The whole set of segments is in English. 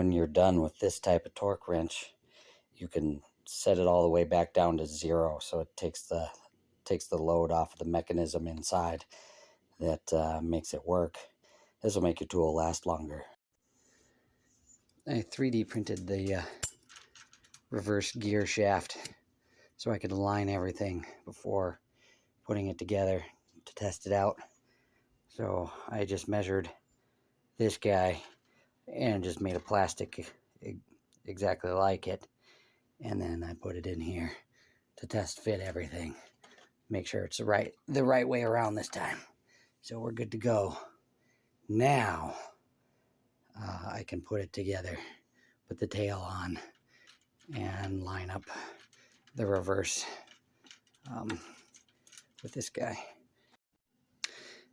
when you're done with this type of torque wrench, you can set it all the way back down to 0, so it takes the load off of the mechanism inside that makes it work. This will make your tool last longer. I 3D printed the reverse gear shaft so I could align everything before putting it together to test it out. So I just measured this guy and just made a plastic exactly like it, and then I put it in here to test fit everything, make sure it's the right way around this time. So we're good to go. Now I can put it together, put the tail on, and line up the reverse with this guy.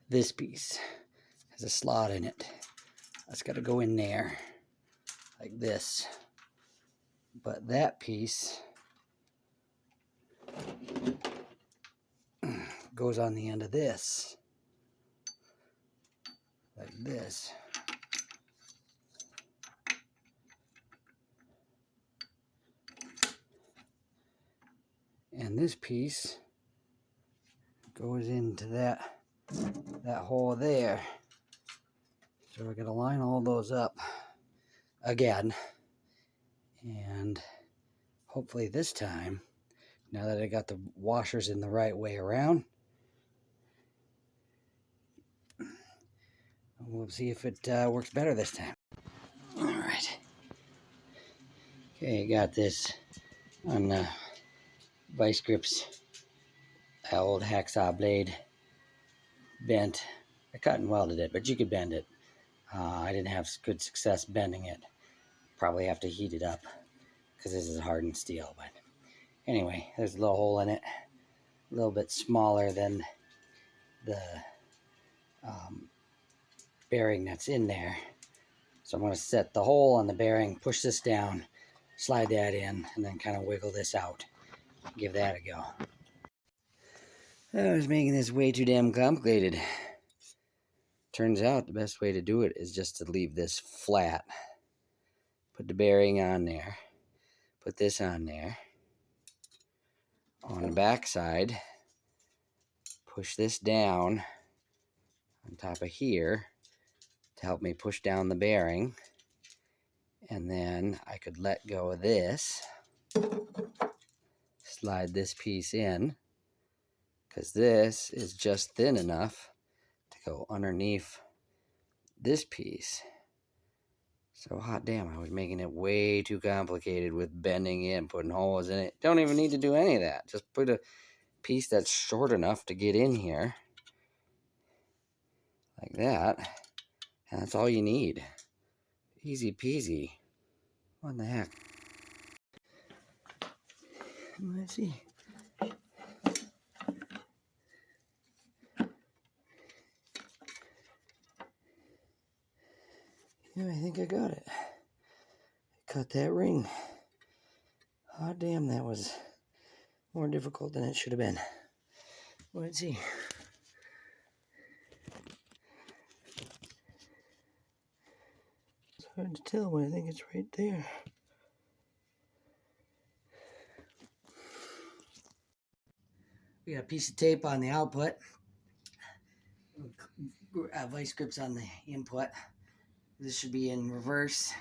This piece has a slot in it. That's got to go in there like this. But that piece goes on the end of this, like this. And this piece goes into that hole there. So I gotta line all those up again. And hopefully this time, now that I got the washers in the right way around, we'll see if it works better this time. All right. Okay, I got this on the vice grips, old hacksaw blade, bent. I cut and welded it, but you could bend it. I didn't have good success bending it. Probably have to heat it up because this is hardened steel. But anyway, there's a little hole in it, a little bit smaller than the bearing that's in there. So I'm going to set the hole on the bearing, push this down, slide that in, and then kind of wiggle this out. Give that a go. I was making this way too damn complicated. Turns out the best way to do it is just to leave this flat. Put the bearing on there. Put this on there. On the back side, push this down on top of here to help me push down the bearing. And then I could let go of this. Slide this piece in, because this is just thin enough to go underneath this piece. So hot damn, I was making it way too complicated with bending in, putting holes in it. Don't even need to do any of that. Just put a piece that's short enough to get in here, like that, and that's all you need. Easy peasy. What the heck? Let's see. Yeah, I think I got it. Cut that ring. Oh damn, that was more difficult than it should have been. Let's see. It's hard to tell, but I think it's right there. We got a piece of tape on the output. Vice grips on the input. This should be in reverse.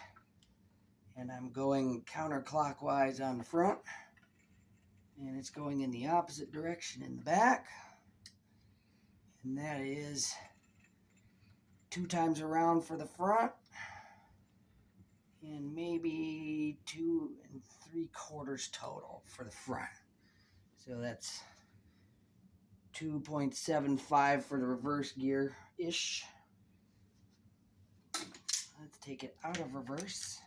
And I'm going counterclockwise on the front. And it's going in the opposite direction in the back. And that is 2 times around for the front. And maybe 2 3/4 total for the front. So that's 2.75 for the reverse gear-ish. Let's take it out of reverse.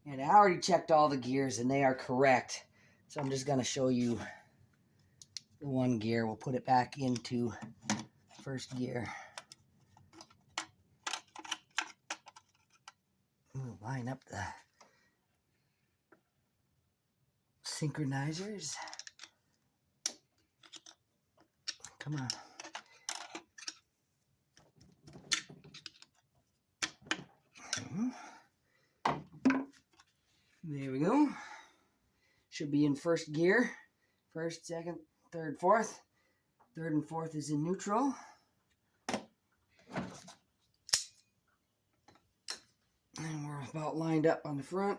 And I already checked all the gears and they are correct. So I'm just going to show you the one gear. We'll put it back into first gear. We'll line up the synchronizers. Come on. There we go. Should be in first gear. First, second, third, fourth. Third and fourth is in neutral. And we're about lined up on the front.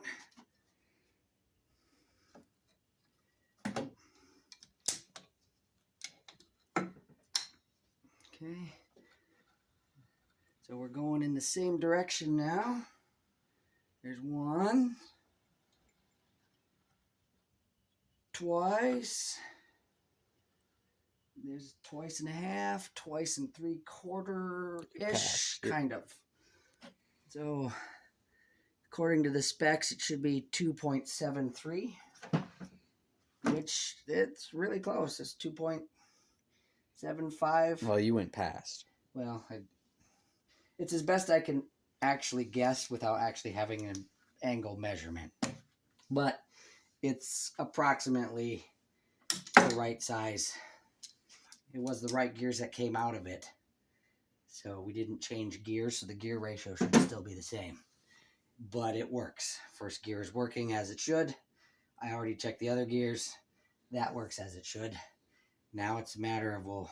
Okay. So we're going in the same direction now. There's one. Twice. There's twice and a half, twice and 3/4-ish, kind of. So, according to the specs, it should be 2.73, which it's really close. It's 2.75. Well, you went past. Well, it's as best I can actually guess without actually having an angle measurement. But it's approximately the right size. It was the right gears that came out of it. So we didn't change gears, so the gear ratio should still be the same. But it works. First gear is working as it should. I already checked the other gears. That works as it should. Now it's a matter of we'll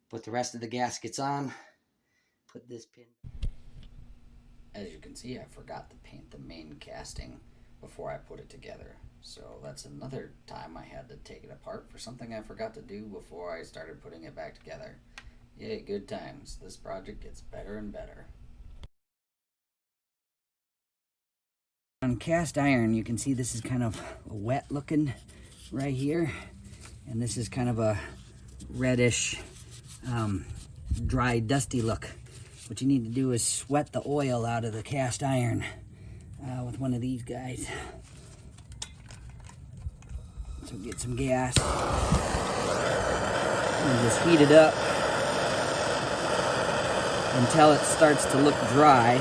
put the rest of the gaskets on. Put this pin. As you can see, I forgot to paint the main casting before I put it together. So that's another time I had to take it apart for something I forgot to do before I started putting it back together. Yay, good times. This project gets better and better. On cast iron, you can see this is kind of wet looking right here. And this is kind of a reddish, dry, dusty look. What you need to do is sweat the oil out of the cast iron with one of these guys. So get some gas and just heat it up until it starts to look dry.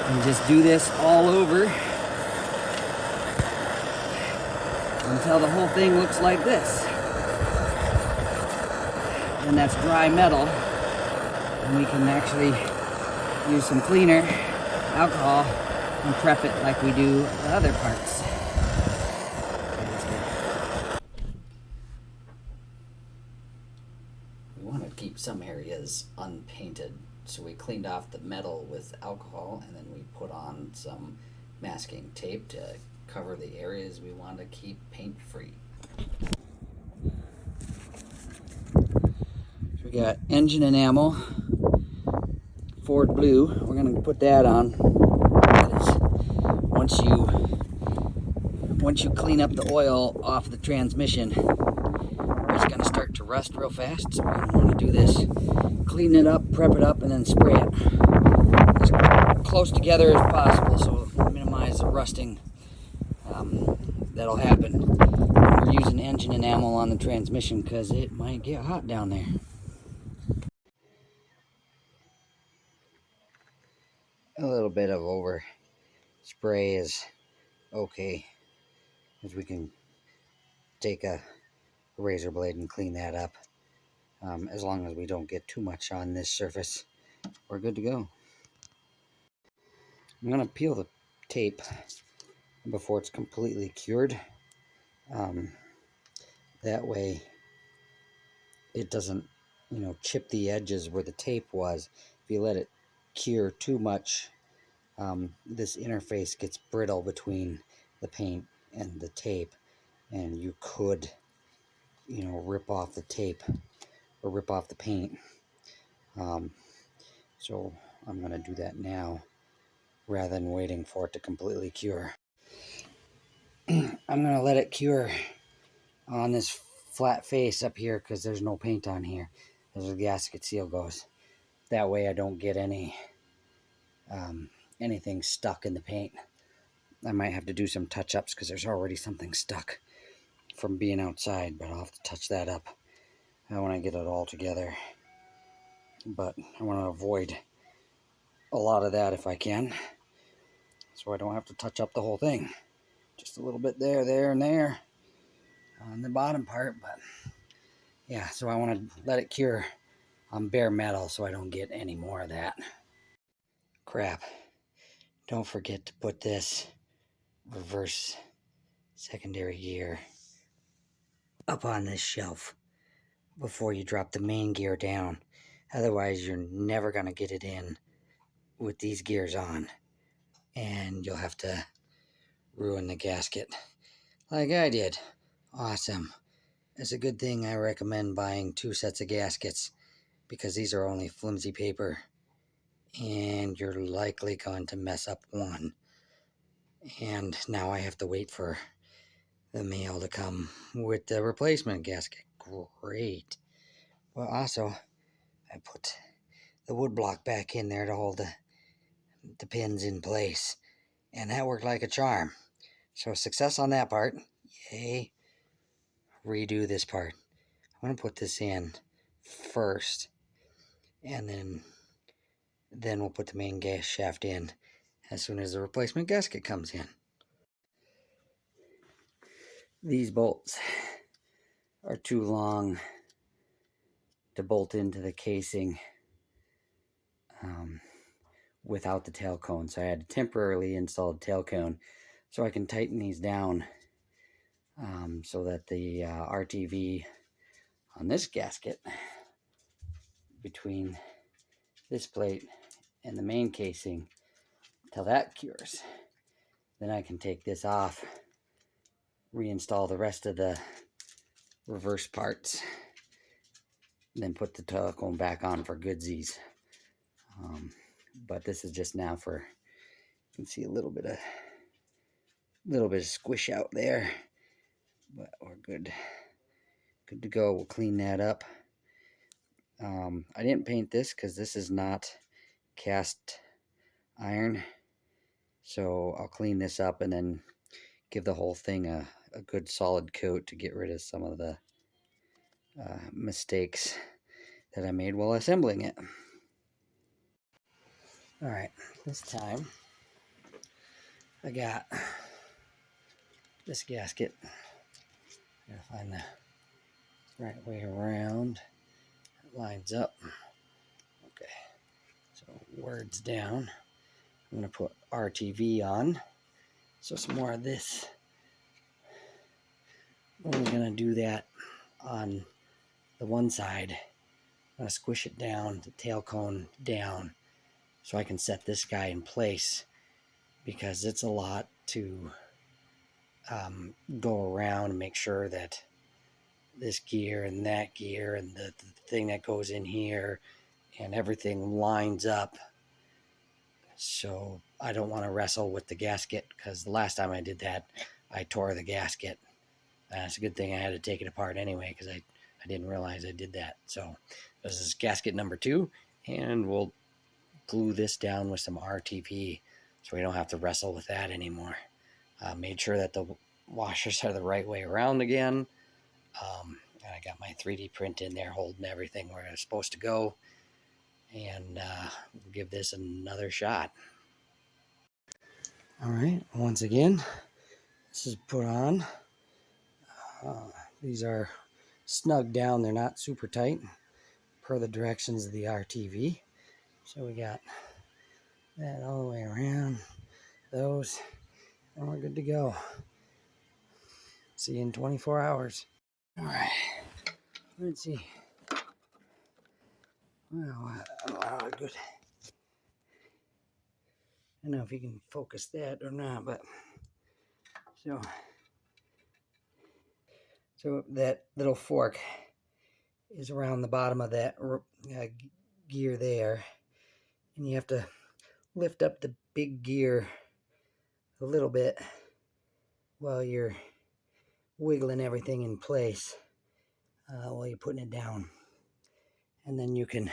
And just do this all over until the whole thing looks like this. And that's dry metal, and we can actually use some cleaner alcohol and prep it like we do the other parts. We want to keep some areas unpainted, so we cleaned off the metal with alcohol, and then we put on some masking tape to cover the areas we want to keep paint free. We got engine enamel, Ford blue. We're going to put that on because once you clean up the oil off the transmission, it's going to start to rust real fast. So we're going to want to do this, clean it up, prep it up, and then spray it as close together as possible so it'll minimize the rusting that'll happen. We're using engine enamel on the transmission because it might get hot down there. A little bit of over spray is okay, as we can take a razor blade and clean that up. As long as we don't get too much on this surface, we're good to go. I'm going to peel the tape before it's completely cured. That way it doesn't, chip the edges where the tape was. If you let it cure too much, this interface gets brittle between the paint and the tape, and you could, rip off the tape or rip off the paint. So I'm going to do that now rather than waiting for it to completely cure. I'm going to let it cure on this flat face up here because there's no paint on here as the gasket seal goes. That way I don't get anything stuck in the paint. I might have to do some touch-ups because there's already something stuck from being outside, but I'll have to touch that up when I get it all together. But I want to avoid a lot of that if I can, so I don't have to touch up the whole thing. Just a little bit there, and there. on the bottom part, but yeah, so I want to let it cure on bare metal so I don't get any more of that crap. Don't forget to put this reverse secondary gear up on this shelf before you drop the main gear down. Otherwise, you're never going to get it in with these gears on, and you'll have to ruin the gasket like I did. Awesome. It's a good thing I recommend buying 2 sets of gaskets, because these are only flimsy paper and you're likely going to mess up one. And now I have to wait for the mail to come with the replacement gasket. Great. Well, also, I put the wood block back in there to hold the pins in place, and that worked like a charm. So success on that part. Yay. Redo this part. I'm going to put this in first, and then we'll put the main gas shaft in as soon as the replacement gasket comes in. These bolts are too long to bolt into the casing without the tail cone, so I had to temporarily install a tail cone so I can tighten these down so that the RTV on this gasket between this plate and the main casing, till that cures, then I can take this off, reinstall the rest of the reverse parts, then put the tail cone back on for goodsies. But this is just now for, you can see a little bit of squish out there, but we're good to go. We'll clean that up. I didn't paint this because this is not cast iron, so I'll clean this up and then give the whole thing a good solid coat to get rid of some of the mistakes that I made while assembling it. Alright, this time I got this gasket. Gotta find the right way around. It lines up. Okay, so words down. I'm going to put RTV on. So some more of this. I'm only going to do that on the one side. I'm going to squish it down, the tail cone down, so I can set this guy in place, because it's a lot to go around and make sure that this gear and that gear and the thing that goes in here and everything lines up. So I don't want to wrestle with the gasket, because the last time I did that, I tore the gasket. It's a good thing I had to take it apart anyway, because I didn't realize I did that. So this is gasket number 2, and we'll glue this down with some RTV so we don't have to wrestle with that anymore. Made sure that the washers are the right way around again. And I got my 3D print in there holding everything where it's supposed to go. And we'll give this another shot. Alright, once again, this is put on. These are snug down, they're not super tight per the directions of the RTV. So we got that all the way around, those, and we're good to go. See you in 24 hours. Alright, let's see. Well, good. I don't know if you can focus that or not, but so that little fork is around the bottom of that gear there, and you have to lift up the big gear a little bit while you're wiggling everything in place while you're putting it down, and then you can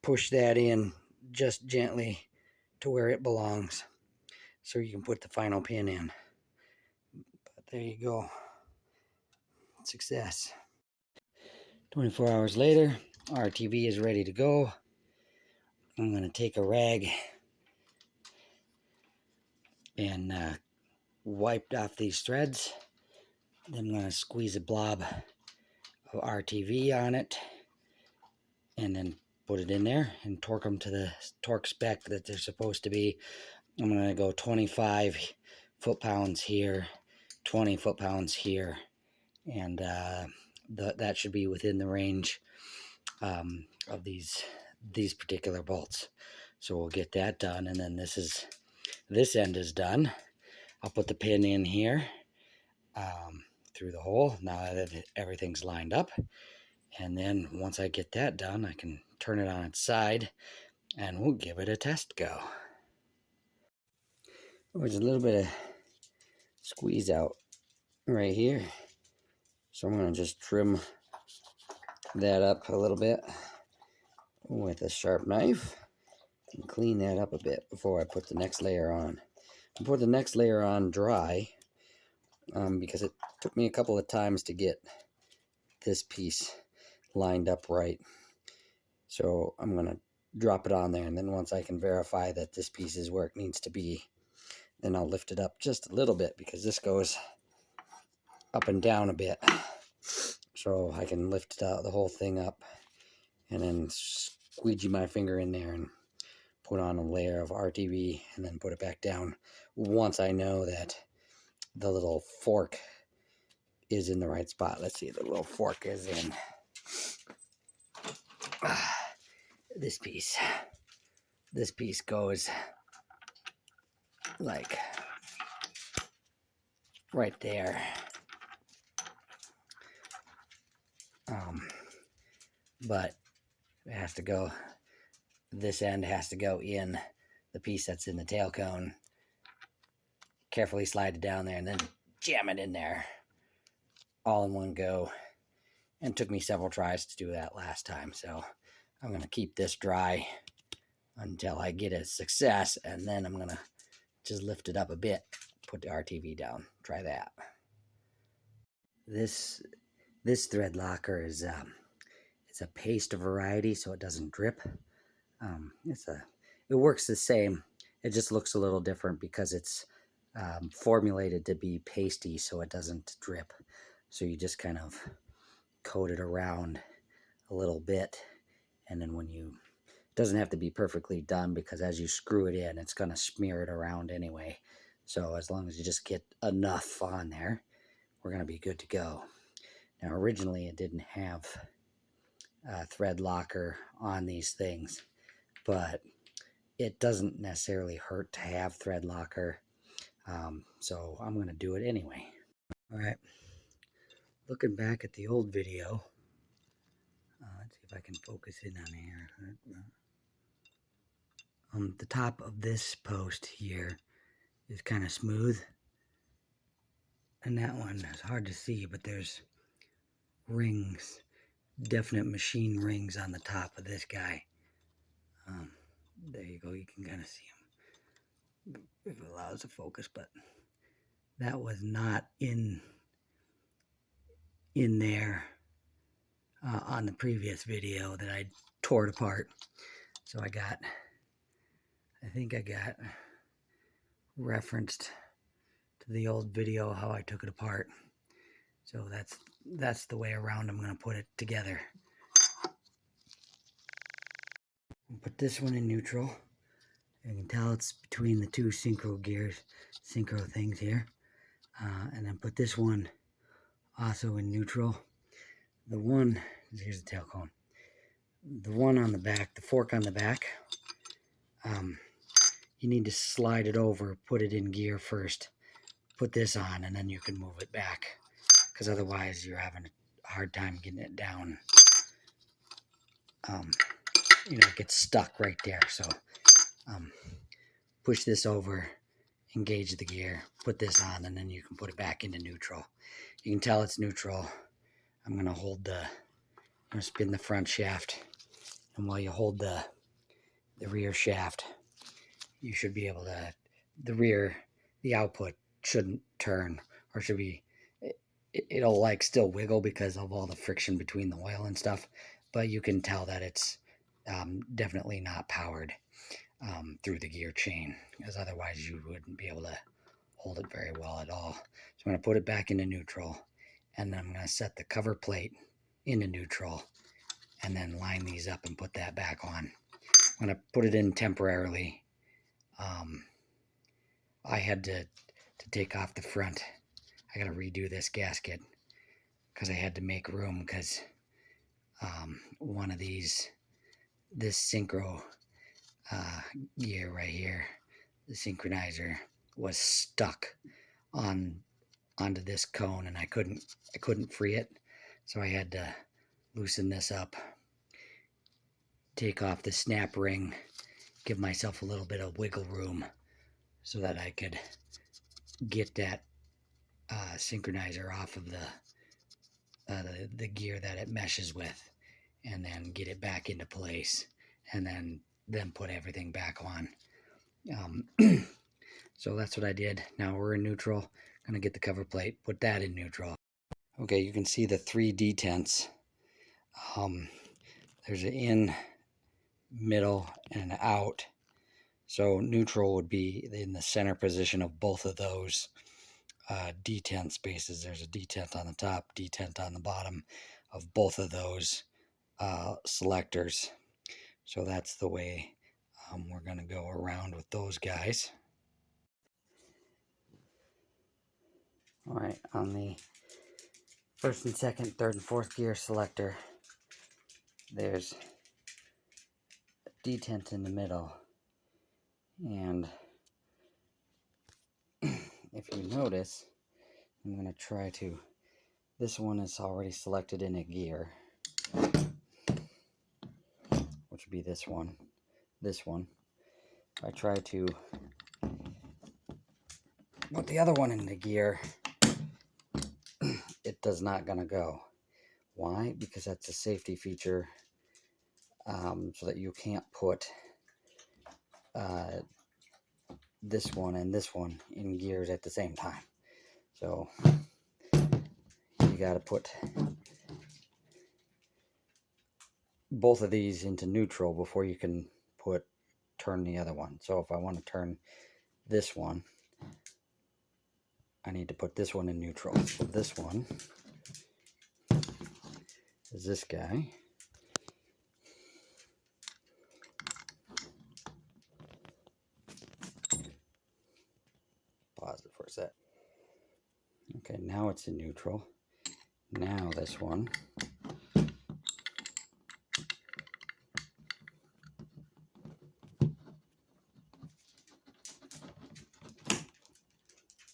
push that in just gently to where it belongs, so you can put the final pin in. But there you go. Success. 24 hours later, RTV is ready to go. I'm going to take a rag and wiped off these threads. Then I'm going to squeeze a blob of RTV on it and then put it in there and torque them to the torque spec that they're supposed to be. I'm going to go 25 foot-pounds here, 20 foot-pounds here, and that should be within the range of these particular bolts. So we'll get that done, and then this end is done. I'll put the pin in here through the hole now that everything's lined up, and then once I get that done, I can turn it on its side and we'll give it a test go. There's a little bit of squeeze out right here, so I'm going to just trim that up a little bit with a sharp knife and clean that up a bit before I put the next layer on. I put the next layer on dry because it took me a couple of times to get this piece lined up right. So I'm going to drop it on there, and then once I can verify that this piece is where it needs to be, then I'll lift it up just a little bit, because this goes up and down a bit. So I can lift the whole thing up and then squeegee my finger in there and put on a layer of RTV and then put it back down once I know that the little fork is in the right spot. Let's see, the little fork is in this piece. This piece goes like right there. But it has to go, this end has to go in the piece that's in the tail cone. Carefully slide it down there and then jam it in there all in one go. And it took me several tries to do that last time, so I'm going to keep this dry until I get a success, and then I'm going to just lift it up a bit, put the RTV down. Try that. This thread locker is it's a paste variety, so it doesn't drip. It works the same. It just looks a little different because it's formulated to be pasty, so it doesn't drip. So you just kind of coat it around a little bit, and then it doesn't have to be perfectly done, because as you screw it in, it's going to smear it around anyway. So as long as you just get enough on there, we're going to be good to go. Now, originally it didn't have a thread locker on these things, but it doesn't necessarily hurt to have thread locker, so I'm going to do it anyway. All right, looking back at the old video, let's see if I can focus in on here. The top of this post here is kind of smooth, and that one is hard to see, but there's rings, definite machine rings on the top of this guy. There you go, you can kind of see them if it allows to focus, but that was not in there on the previous video that I tore it apart. So I think I got referenced to the old video how I took it apart. So that's the way around I'm going to put it together. I'll put this one in neutral. You can tell it's between the two synchro things here. And then put this one also in neutral. Here's the tail cone. The one on the back, the fork on the back, you need to slide it over, put it in gear first, put this on, and then you can move it back, because otherwise you're having a hard time getting it down. It gets stuck right there. So push this over, engage the gear, put this on, and then you can put it back into neutral. You can tell it's neutral. I'm going to spin the front shaft, and while you hold the rear shaft, you should be able to, the output shouldn't turn, or should be, it'll like still wiggle because of all the friction between the oil and stuff, but you can tell that it's definitely not powered through the gear chain, because otherwise you wouldn't be able to hold it very well at all. So I'm going to put it back into neutral, and then I'm going to set the cover plate into neutral, and then line these up and put that back on. I'm going to put it in temporarily. I had to take off the front. I got to redo this gasket because I had to make room because one of these, this synchro gear right here, the synchronizer, was stuck onto this cone, and I couldn't free it, so I had to loosen this up, take off the snap ring, give myself a little bit of wiggle room so that I could get that synchronizer off of the gear that it meshes with, and then get it back into place, and then put everything back on. So that's what I did. Now we're in neutral. Gonna get the cover plate, put that in neutral. Okay, you can see the 3 detents. There's an in, middle, and an out. So neutral would be in the center position of both of those detent spaces. There's a detent on the top, detent on the bottom of both of those selectors. So that's the way we're going to go around with those guys. All right, on the first and second, third and fourth gear selector, there's a detent in the middle. And if you notice, I'm going to try to, this one is already selected in a gear, which would be this one. If I try to put the other one in the gear, it does not gonna go. Why? Because that's a safety feature, so that you can't put this one and this one in gears at the same time. So you got to put both of these into neutral before you can turn the other one. So if I want to turn this one, I need to put this one in neutral. So this one is this guy. Pause it for a sec. Okay, now it's in neutral. Now this one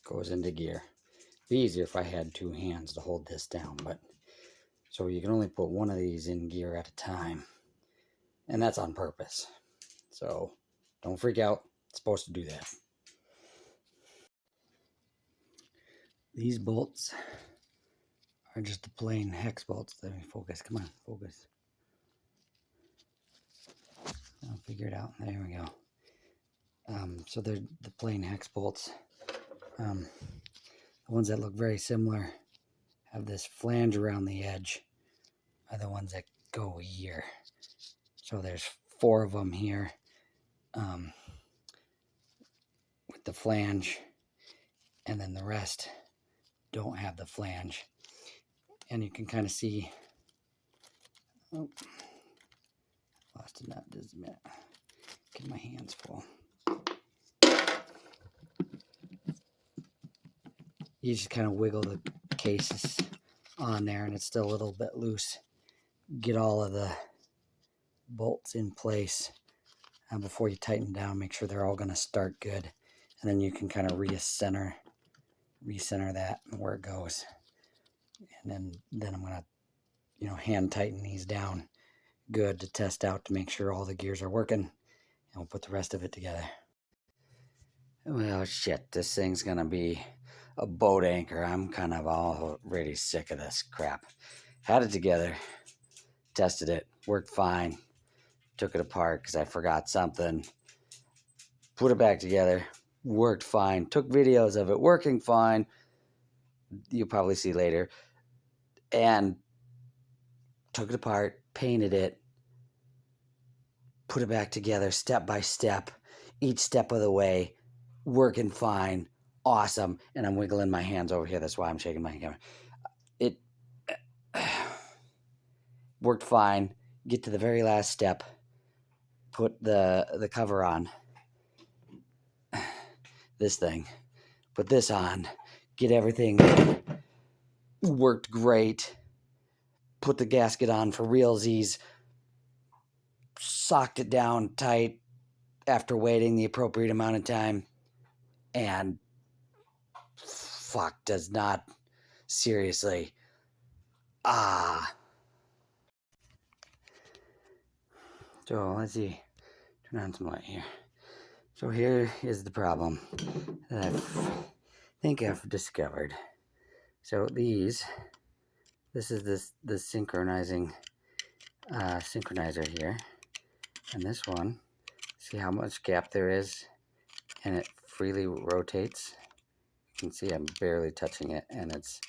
goes into gear. It'd be easier if I had 2 hands to hold this down, but so you can only put one of these in gear at a time, and that's on purpose. So don't freak out. It's supposed to do that. These bolts are just the plain hex bolts. Let me focus. Come on, focus. I'll figure it out. There we go. So they're the plain hex bolts. The ones that look very similar, have this flange around the edge, are the ones that go here. So there's 4 of them here with the flange, and then the rest don't have the flange. And you can kind of see, oh, lost a nut, just a minute, get my hands full. You just kind of wiggle the cases on there, and it's still a little bit loose. Get all of the bolts in place before you tighten down. Make sure they're all going to start good, and then you can kind of recenter that where it goes. And then I'm going to hand tighten these down good to test out to make sure all the gears are working, and we'll put the rest of it together. Well, shit, this thing's going to be a boat anchor. I'm kind of already sick of this crap. Had it together, tested it, worked fine, took it apart because I forgot something, put it back together, worked fine, took videos of it working fine, you'll probably see later, and took it apart, painted it, put it back together step by step, each step of the way, working fine, awesome. And I'm wiggling my hands over here. That's why I'm shaking my camera. It worked fine. Get to the very last step. Put the cover on. This thing. Put this on. Get everything worked great. Put the gasket on for realsies. Socked it down tight after waiting the appropriate amount of time. And fuck, does not. Seriously. So let's see. Turn on some light here. So here is the problem that I think I've discovered. So this is the synchronizing synchronizer here, and this one. See how much gap there is, and it freely rotates. You can see I'm barely touching it, and it's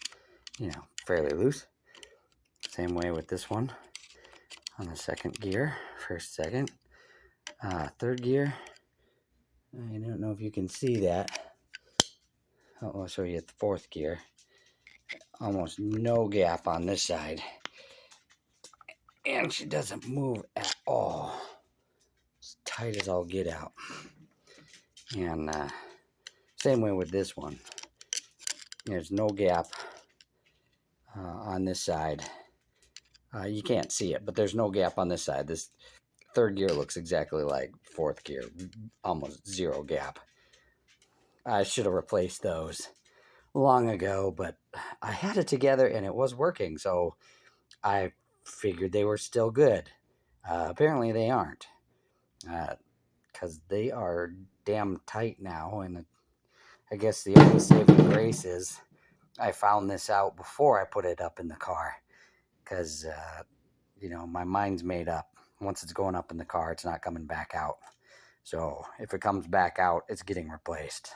fairly loose. Same way with this one on the second gear, first, second, third gear. I don't know if you can see that. I'll show you the fourth gear. Almost no gap on this side. And she doesn't move at all. It's tight as all get out. And same way with this one. There's no gap on this side. You can't see it, but there's no gap on this side. This third gear looks exactly like fourth gear. Almost zero gap. I should have replaced those long ago, but I had it together and it was working, so I figured they were still good. Apparently they aren't, because they are damn tight now, and I guess the only saving grace is I found this out before I put it up in the car, because my mind's made up. Once it's going up in the car, it's not coming back out. So if it comes back out, it's getting replaced.